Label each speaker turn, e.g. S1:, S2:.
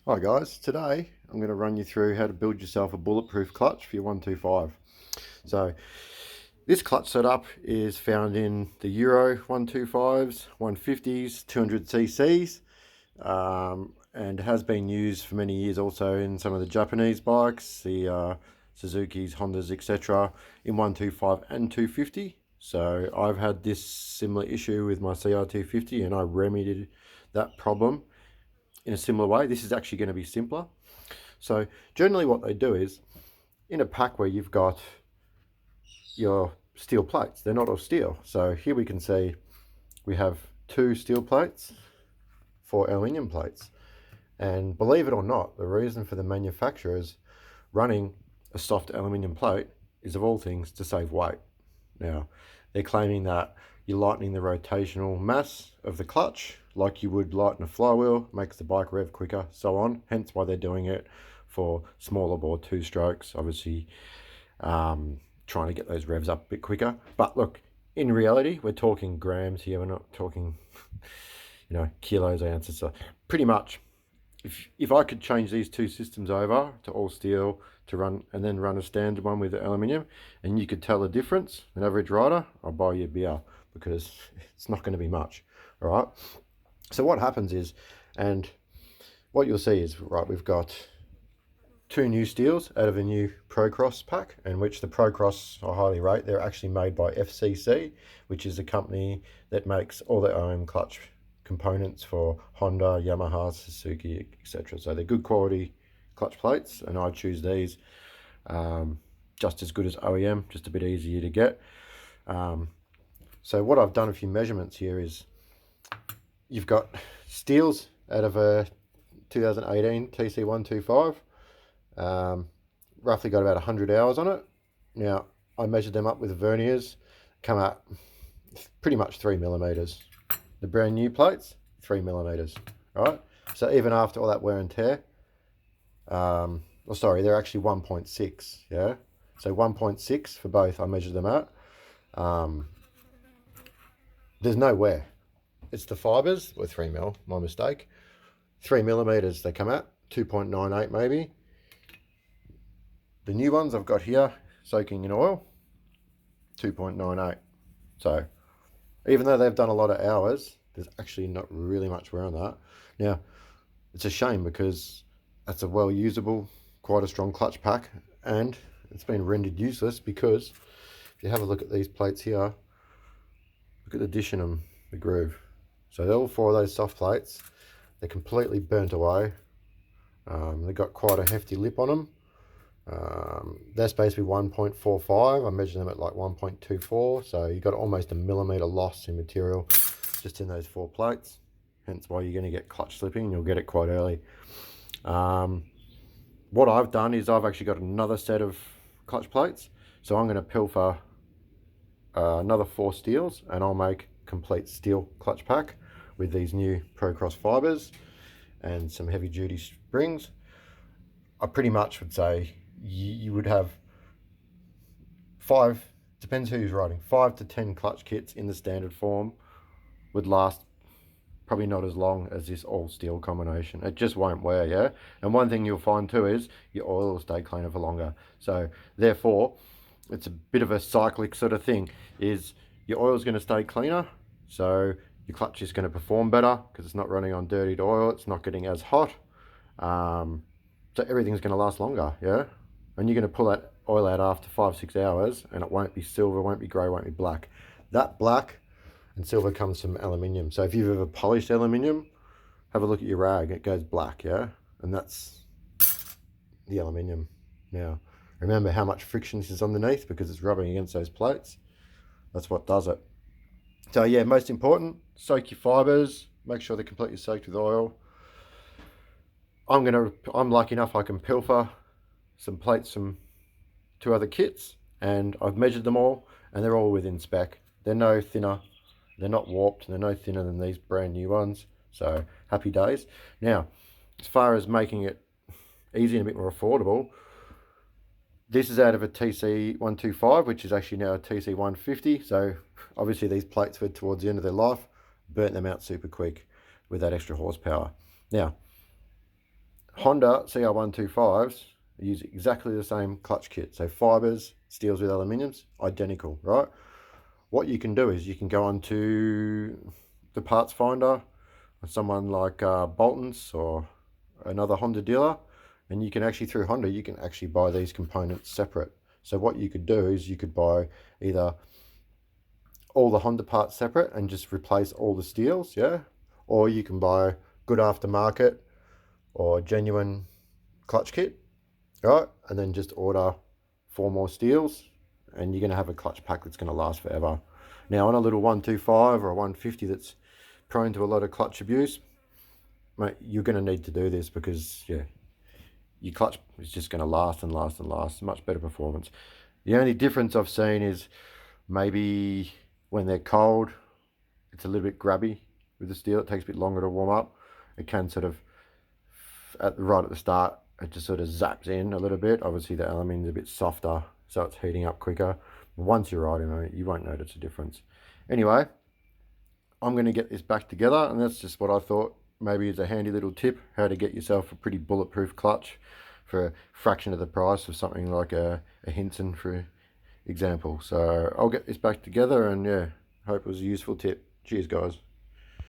S1: Hi guys, today I'm going to run you through how to build yourself a bulletproof clutch for your 125. So this clutch setup is found in the Euro 125s, 150s, 200cc's and has been used for many years also in some of the Japanese bikes, the Suzuki's, Hondas, etc. in 125 and 250. So I've had this similar issue with my CR250 and I remedied that problem in a similar way. This is actually going to be simpler. So generally what they do is, in a pack where you've got your steel plates, they're not all steel. So here we can see we have 2 steel plates, 4 aluminium plates. And believe it or not, the reason for the manufacturers running a soft aluminium plate is, of all things, to save weight. Now, they're claiming that you're lightening the rotational mass of the clutch like you would lighten a flywheel, makes the bike rev quicker, so on. Hence why they're doing it for smaller bore 2 strokes, obviously trying to get those revs up a bit quicker. But look, in reality, we're talking grams here. We're not talking, kilos ounces. So pretty much, if I could change these 2 systems over to all steel to run, and then run a standard one with the aluminium, and you could tell the difference, an average rider, I'll buy you a beer, because it's not going to be much. All right. So what happens is, and what you'll see is, right, we've got 2 new steels out of a new Procross pack, and which the Procross I highly rate. They're actually made by FCC, which is a company that makes all their own clutch components for Honda, Yamaha, Suzuki, etc. So they're good quality clutch plates, and I choose these. Just as good as OEM, just a bit easier to get. So what I've done, a few measurements here, is you've got steels out of a 2018 TC125, roughly got about 100 hours on it. Now, I measured them up with verniers, come out pretty much 3mm. The brand new plates, 3mm, right? So even after all that wear and tear, they're actually 1.6, yeah? So 1.6 for both, I measured them out. There's no wear. It's the fibers, or 3mm, my mistake. 3mm they come out, 2.98 maybe. The new ones I've got here, soaking in oil, 2.98. So even though they've done a lot of hours, there's actually not really much wear on that. Now, it's a shame because that's a well usable, quite a strong clutch pack, and it's been rendered useless because if you have a look at these plates here, look at the dish in them, the groove. So all 4 of those soft plates, they're completely burnt away. They've got quite a hefty lip on them. They're supposed to be 1.45. I measured them at like 1.24, so you've got almost a millimetre loss in material just in those 4 plates. Hence why you're going to get clutch slipping, and you'll get it quite early. What I've done is I've actually got another set of clutch plates, so I'm going to pilfer another 4 steels, and I'll make a complete steel clutch pack with these new Procross fibers and some heavy duty springs. I pretty much would say you would have 5, depends who's riding, 5 to 10 clutch kits in the standard form would last probably not as long as this all steel combination. It just won't wear, yeah? And one thing you'll find too is your oil will stay cleaner for longer. So therefore, it's a bit of a cyclic sort of thing, is your oil's going to stay cleaner, so your clutch is going to perform better because it's not running on dirtied oil, it's not getting as hot. So everything's going to last longer, yeah? And you're going to pull that oil out after 5-6 hours, and it won't be silver, won't be grey, won't be black. That black and silver comes from aluminium. So if you've ever polished aluminium, have a look at your rag, it goes black, yeah? And that's the aluminium. Now, remember how much friction this is underneath because it's rubbing against those plates. That's what does it. So yeah, most important, soak your fibers, make sure they're completely soaked with oil. I'm lucky enough I can pilfer some plates from 2 other kits, and I've measured them all, and they're all within spec. They're no thinner, they're not warped, they're no thinner than these brand new ones. So happy days. Now, as far as making it easy and a bit more affordable, this is out of a TC125, which is actually now a TC150. So obviously these plates were towards the end of their life, burnt them out super quick with that extra horsepower. Now, Honda CR125s use exactly the same clutch kit. So fibers, steels with aluminiums, identical, right? What you can do is you can go onto the parts finder, someone like Bolton's or another Honda dealer, and you can actually, through Honda, you can actually buy these components separate. So what you could do is you could buy either all the Honda parts separate and just replace all the steels, yeah? Or you can buy good aftermarket or genuine clutch kit, right? And then just order 4 more steels and you're going to have a clutch pack that's going to last forever. Now on a little 125 or a 150 that's prone to a lot of clutch abuse, mate, you're going to need to do this because, yeah, your clutch is just going to last and last and last. Much better performance. The only difference I've seen is maybe when they're cold, it's a little bit grabby with the steel. It takes a bit longer to warm up. It can sort of, right at the start, it just sort of zaps in a little bit. Obviously the aluminium's a bit softer, so it's heating up quicker. Once you're riding on it, you won't notice a difference. Anyway, I'm going to get this back together, and that's just what I thought maybe is a handy little tip, how to get yourself a pretty bulletproof clutch for a fraction of the price of something like a Hinson, for example. So I'll get this back together, and yeah, hope it was a useful tip. Cheers, guys.